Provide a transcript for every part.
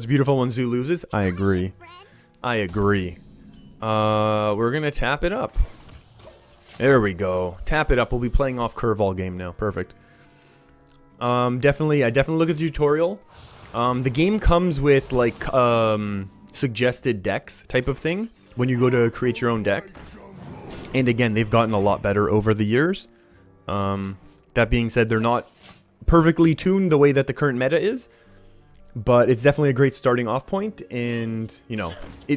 It's beautiful when Zoo loses. I agree. I agree. We're gonna tap it up. There we go. Tap it up. We'll be playing off curve all game now. Perfect. I definitely look at the tutorial. The game comes with like suggested decks type of thing when you go to create your own deck. And again, they've gotten a lot better over the years. That being said, they're not perfectly tuned the way that the current meta is, but it's definitely a great starting off point. And you know, I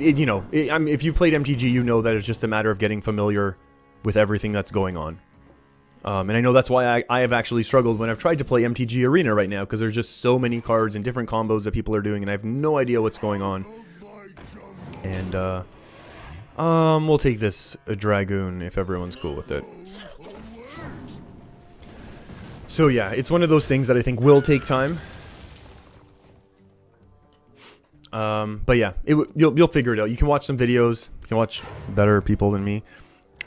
mean, if you played MTG, you know that it's just a matter of getting familiar with everything that's going on. And I know that's why I have actually struggled when I've tried to play MTG Arena right now, because there's just so many cards and different combos that people are doing, and I have no idea what's going on. And we'll take this Dragoon if everyone's cool with it. So yeah, it's one of those things that I think will take time. But yeah, you'll figure it out. You can watch some videos. You can watch better people than me.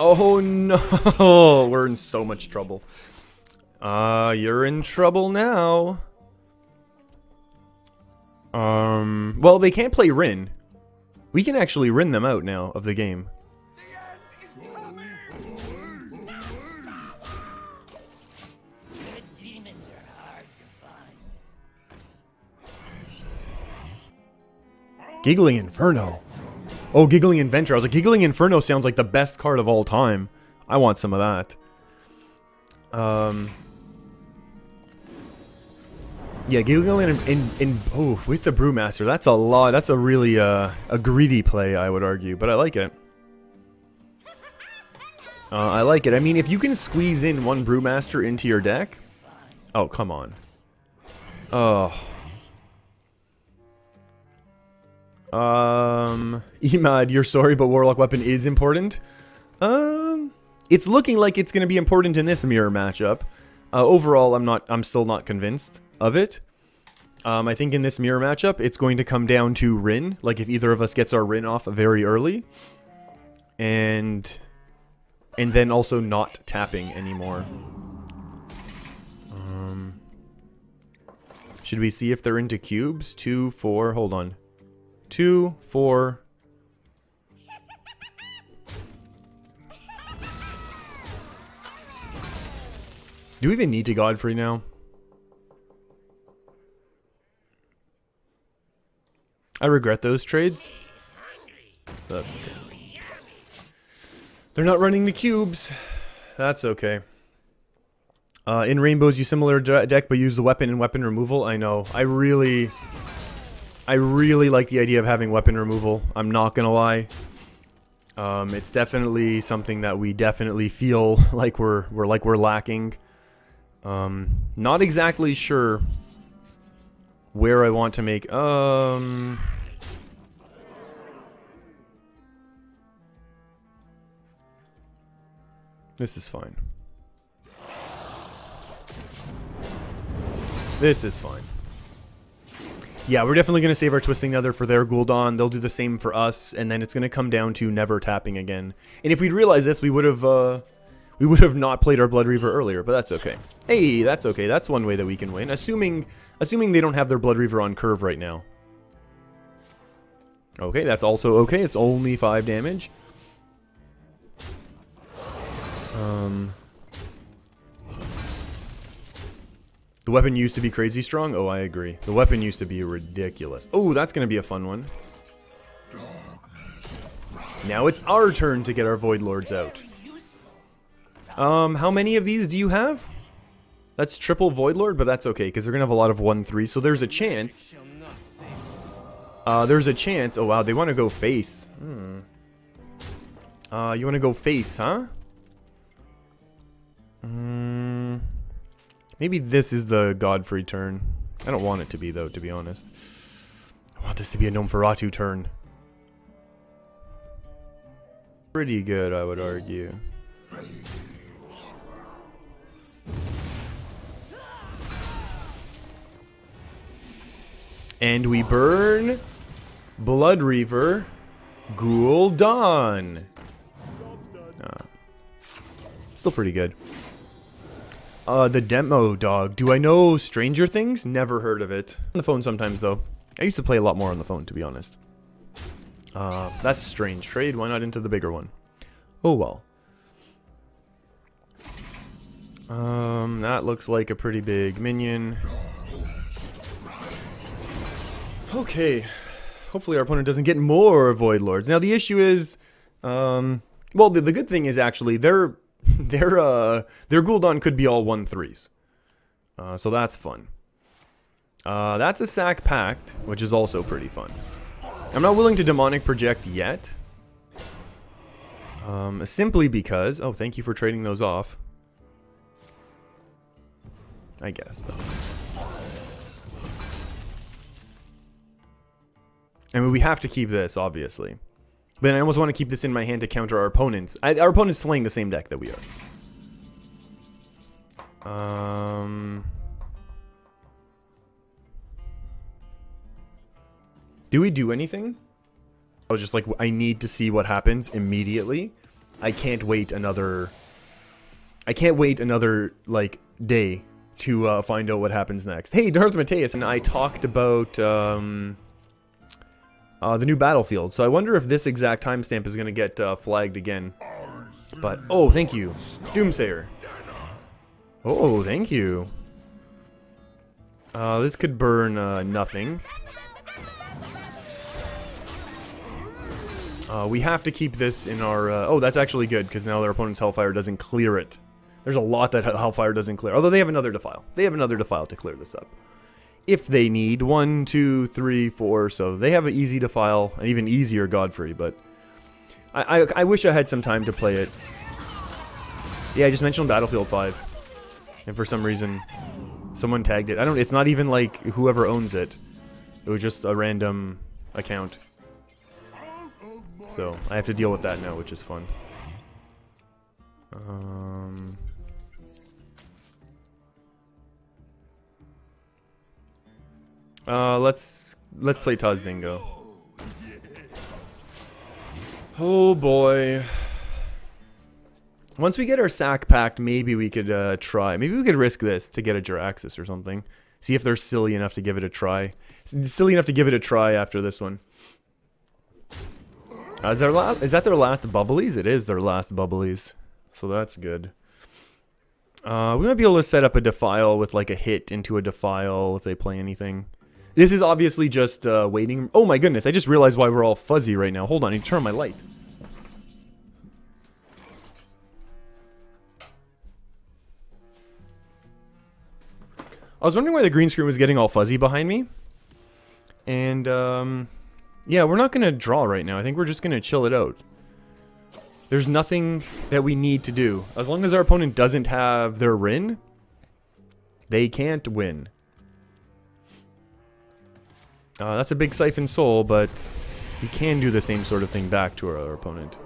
Oh no, we're in so much trouble. You're in trouble now. Well, they can't play Rin. We can actually Rin them out now of the game. Giggling Inferno. Oh, Giggling Inventor. I was like, Giggling Inferno sounds like the best card of all time. I want some of that. Yeah, Giggling oh, with the Brewmaster. That's a lot. That's a really a greedy play, I would argue, but I like it. I like it. I mean, if you can squeeze in one Brewmaster into your deck. Oh, come on. Oh. Emad, you're sorry, but Warlock Weapon is important. It's looking like it's going to be important in this mirror matchup. Overall, I'm still not convinced of it. I think in this mirror matchup, it's going to come down to Rin. Like, if either of us gets our Rin off very early. And then also not tapping anymore. Should we see if they're into cubes? 2, 4, hold on. 2, 4. Do we even need to Godfrey now? I regret those trades. That's okay. They're not running the cubes. That's okay. In Rainbows, use similar deck, but use the weapon and weapon removal. I know. I really like the idea of having weapon removal. I'm not gonna lie. It's definitely something that we definitely feel like we're lacking. Not exactly sure where I want to make. This is fine. This is fine. Yeah, we're definitely going to save our Twisting Nether for their Gul'dan. They'll do the same for us, and then it's going to come down to never tapping again. And if we'd realized this, we would have not played our Blood Reaver earlier, but that's okay. Hey, that's okay. That's one way that we can win, assuming they don't have their Blood Reaver on curve right now. Okay, that's also okay. It's only 5 damage. The weapon used to be crazy strong? Oh, I agree. The weapon used to be ridiculous. Oh, that's going to be a fun one. Now it's our turn to get our Void Lords out. How many of these do you have? That's triple Void Lord, but that's okay, because they're going to have a lot of 1-3, so there's a chance. There's a chance. Oh, wow, they want to go face. You want to go face, huh? Maybe this is the Godfrey turn. I don't want it to be, though, to be honest. I want this to be a Nosferatu turn. Pretty good, I would argue. And we burn Blood Reaver Gul'dan. Still pretty good. The demo dog. Do I know Stranger Things? Never heard of it. On the phone sometimes, though. I used to play a lot more on the phone, to be honest. That's a strange trade. Why not into the bigger one? Oh well. That looks like a pretty big minion. Okay. Hopefully our opponent doesn't get more Void Lords. Now the issue is, well, the good thing is actually their Gul'dan could be all 1/3s. So that's fun. That's a Sac Pact, which is also pretty fun. I'm not willing to Demonic Project yet. Simply because... Oh, thank you for trading those off. I guess, that's fine. I mean, we have to keep this, obviously. But I almost want to keep this in my hand to counter our opponents. Our opponent's playing the same deck that we are. Do we do anything? I was just like, I need to see what happens immediately. I can't wait another... like, day to find out what happens next. Hey, Darth Mateus, and I talked about the new battlefield. So I wonder if this exact timestamp is going to get flagged again. But, oh, thank you. Doomsayer. Oh, thank you. This could burn nothing. We have to keep this in our... oh, that's actually good, because now their opponent's Hellfire doesn't clear it. There's a lot that Hellfire doesn't clear. Although they have another Defile. They have another Defile to clear this up. If they need 1, 2, 3, 4. So they have an easy Defile, an even easier Godfrey, but... I wish I had some time to play it. Yeah, I just mentioned Battlefield 5. And for some reason, someone tagged it. It's not even like whoever owns it. It was just a random account. So, I have to deal with that now, which is fun. Let's play Tazdingo. Oh boy. Once we get our Sac Pact, maybe we could try. Maybe we could risk this to get a Jiraxis or something. See if they're silly enough to give it a try. Silly enough to give it a try after this one. Is that their last Bubblies? It is their last Bubblies. So that's good. We might be able to set up a Defile with like a hit into a Defile if they play anything. This is obviously just waiting. Oh my goodness, I just realized why we're all fuzzy right now. Hold on, I need to turn on my light. I was wondering why the green screen was getting all fuzzy behind me. And, yeah, we're not going to draw right now. I think we're just going to chill it out. There's nothing that we need to do. As long as our opponent doesn't have their Rin, they can't win. That's a big Siphon Soul, but we can do the same sort of thing back to our opponent.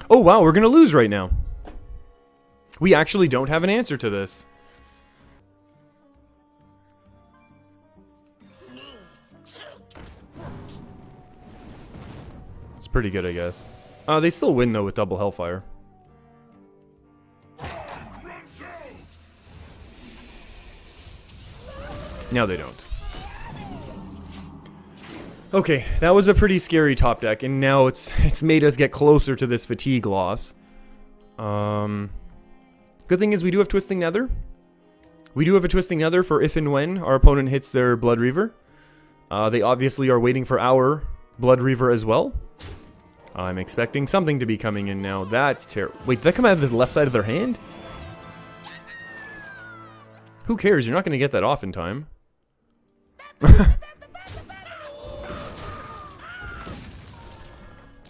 Oh, wow, we're going to lose right now. We actually don't have an answer to this. It's pretty good, I guess. They still win, though, with double Hellfire. No, they don't. Okay, that was a pretty scary top deck, and now it's made us get closer to this fatigue loss. Good thing is we do have Twisting Nether. We do have a Twisting Nether for if and when our opponent hits their Blood Reaver. They obviously are waiting for our Blood Reaver as well. I'm expecting something to be coming in now. That's terrible. Wait, did that come out of the left side of their hand? Who cares? You're not going to get that off in time.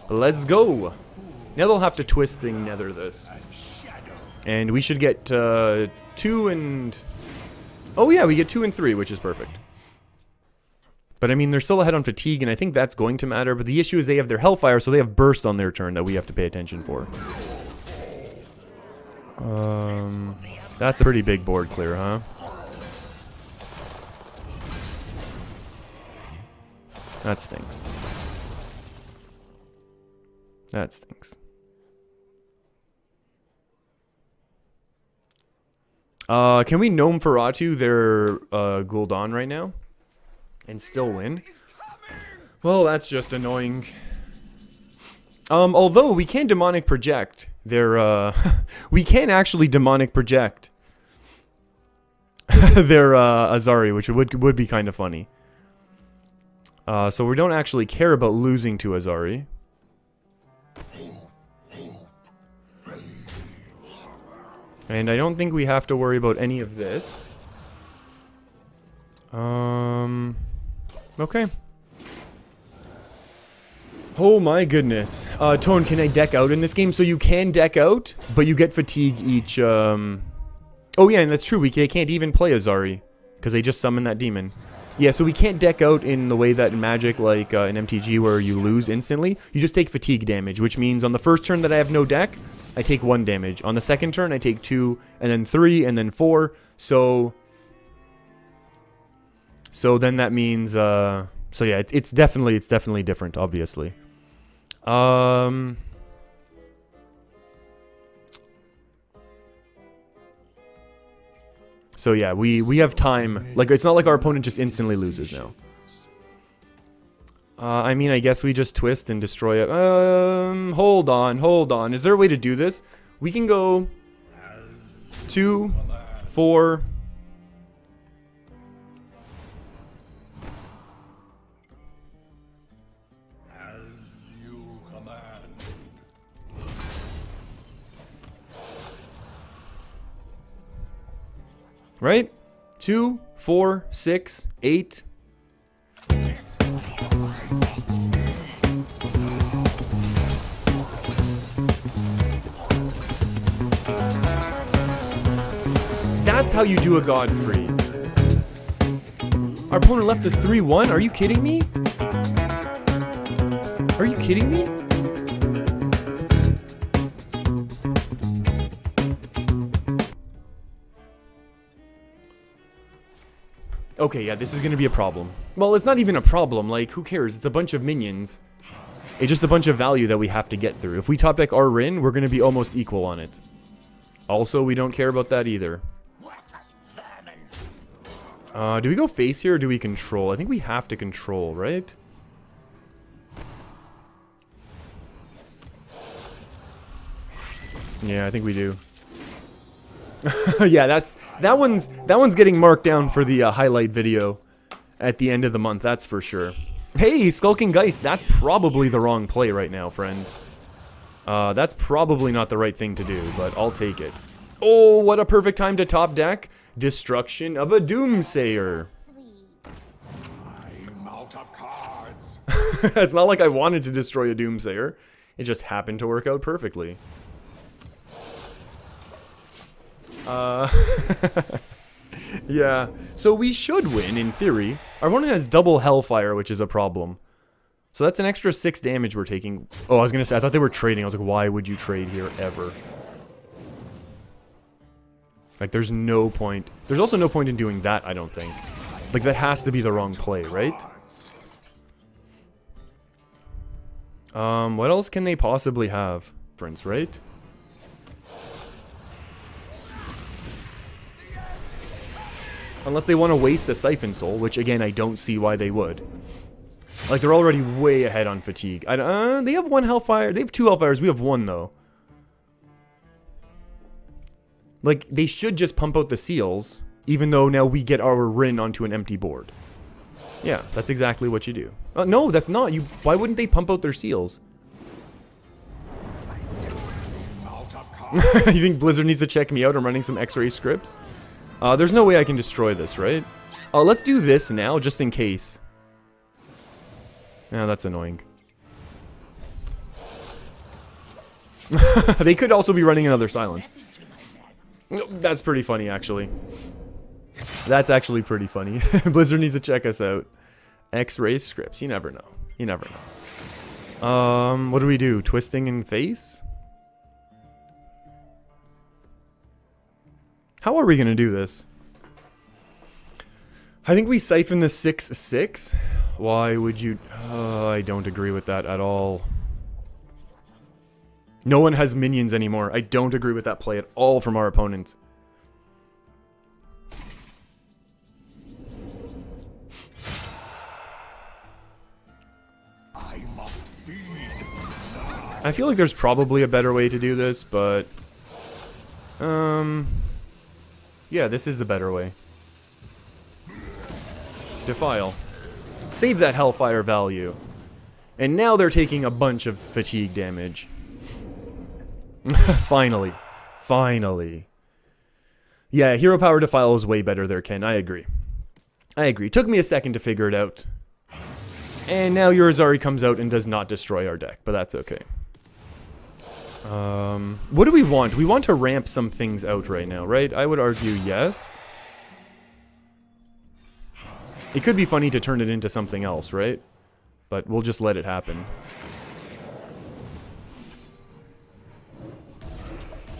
Let's go. Now they'll have to Twisting Nether this. And we should get 2 and... Oh yeah, we get 2 and 3, which is perfect. But I mean, they're still ahead on fatigue, and I think that's going to matter. But the issue is they have their Hellfire, so they have Burst on their turn that we have to pay attention for. That's a pretty big board clear, huh? That stinks. That stinks. Can we Gnome Feratu their Gul'dan right now? And still win? Well, that's just annoying. Although we can Demonic Project their, we can actually Demonic Project their, Azari, which would be kind of funny. So we don't actually care about losing to Azari. And I don't think we have to worry about any of this. Okay. Oh my goodness. Tone, can I deck out in this game? So you can deck out, but you get fatigue each, Oh yeah, and that's true. They can't even play Azari, because they just summon that demon. Yeah, so we can't deck out in the way that in Magic, like in MTG, where you lose instantly. You just take fatigue damage, which means on the first turn that I have no deck, I take 1 damage. On the second turn, I take 2, and then 3, and then 4. So then that means, so yeah, it's definitely different, obviously. So yeah, we have time. Like, it's not like our opponent just instantly loses now. I mean, I guess we just twist and destroy it. Hold on. Is there a way to do this? We can go 2, 4. Right? 2, 4, 6, 8. That's how you do a Godfrey. Our opponent left a 3-1? Are you kidding me? Are you kidding me? Okay, yeah, this is gonna be a problem. Well, it's not even a problem, like, who cares? It's a bunch of minions. It's just a bunch of value that we have to get through. If we top deck our Rin, we're gonna be almost equal on it. Also, we don't care about that either. Do we go face here or do we control? I think we have to control, right? Yeah, I think we do. Yeah, that one's getting marked down for the highlight video at the end of the month, that's for sure. Hey, Skulking Geist, that's probably the wrong play right now, friend. That's probably not the right thing to do, but I'll take it. Oh, what a perfect time to top deck. Destruction of a Doomsayer. I'm out of cards. It's not like I wanted to destroy a Doomsayer. It just happened to work out perfectly. Yeah, so we should win, in theory. Our opponent has double Hellfire, which is a problem. So that's an extra 6 damage we're taking. Oh, I was gonna say, I thought they were trading. I was like, why would you trade here, ever? Like, there's no point. There's also no point in doing that, I don't think. Like, that has to be the wrong play, right? What else can they possibly have? Friends, right? Unless they want to waste a Siphon Soul, which, again, I don't see why they would. Like, they're already way ahead on fatigue. They have 1 Hellfire. They have 2 Hellfires. We have 1, though. Like, they should just pump out the seals, even though now we get our Rin onto an empty board. Yeah, that's exactly what you do. No, that's not. Why wouldn't they pump out their seals? You think Blizzard needs to check me out? I'm running some X-ray scripts. There's no way I can destroy this, right? Let's do this now, just in case. Yeah, that's annoying. They could also be running another silence. That's pretty funny, actually. That's actually pretty funny. Blizzard needs to check us out. X-ray scripts. You never know. You never know. What do we do? Twisting in face? How are we going to do this? I think we siphon the 6/6. Why would you... I don't agree with that at all. No one has minions anymore. I don't agree with that play at all from our opponent. I feel like there's probably a better way to do this, but... yeah, this is the better way. Defile. Save that Hellfire value. And now they're taking a bunch of fatigue damage. Finally. Finally. Yeah, Hero Power Defile is way better there, Ken. I agree. I agree. Took me a second to figure it out. And now Yurizari comes out and does not destroy our deck, but that's okay. What do we want? We want to ramp some things out right now, right? I would argue yes. It could be funny to turn it into something else, right? But we'll just let it happen.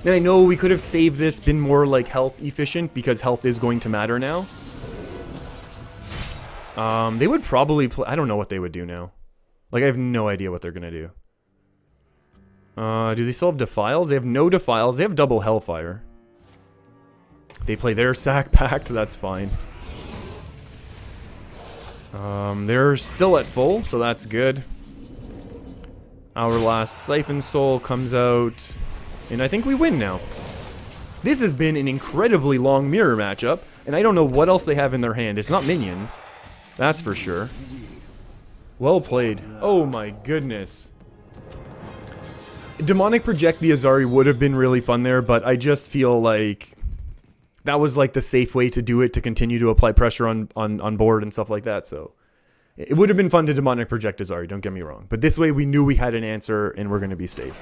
And I know we could have saved this, been more like health efficient, because health is going to matter now. They would probably play... I don't know what they would do now. Like, I have no idea what they're gonna do. Do they still have Defiles? They have no Defiles. They have double Hellfire. They play their Sac Pact. That's fine. They're still at full, so that's good. Our last Siphon Soul comes out, and I think we win now. This has been an incredibly long mirror matchup, and I don't know what else they have in their hand. It's not minions. That's for sure. Well played. Oh my goodness. Demonic Project the Azari would have been really fun there, but I just feel like that was like the safe way to do it, to continue to apply pressure on board and stuff like that, so... It would have been fun to Demonic Project Azari, don't get me wrong. But this way we knew we had an answer and we're going to be safe.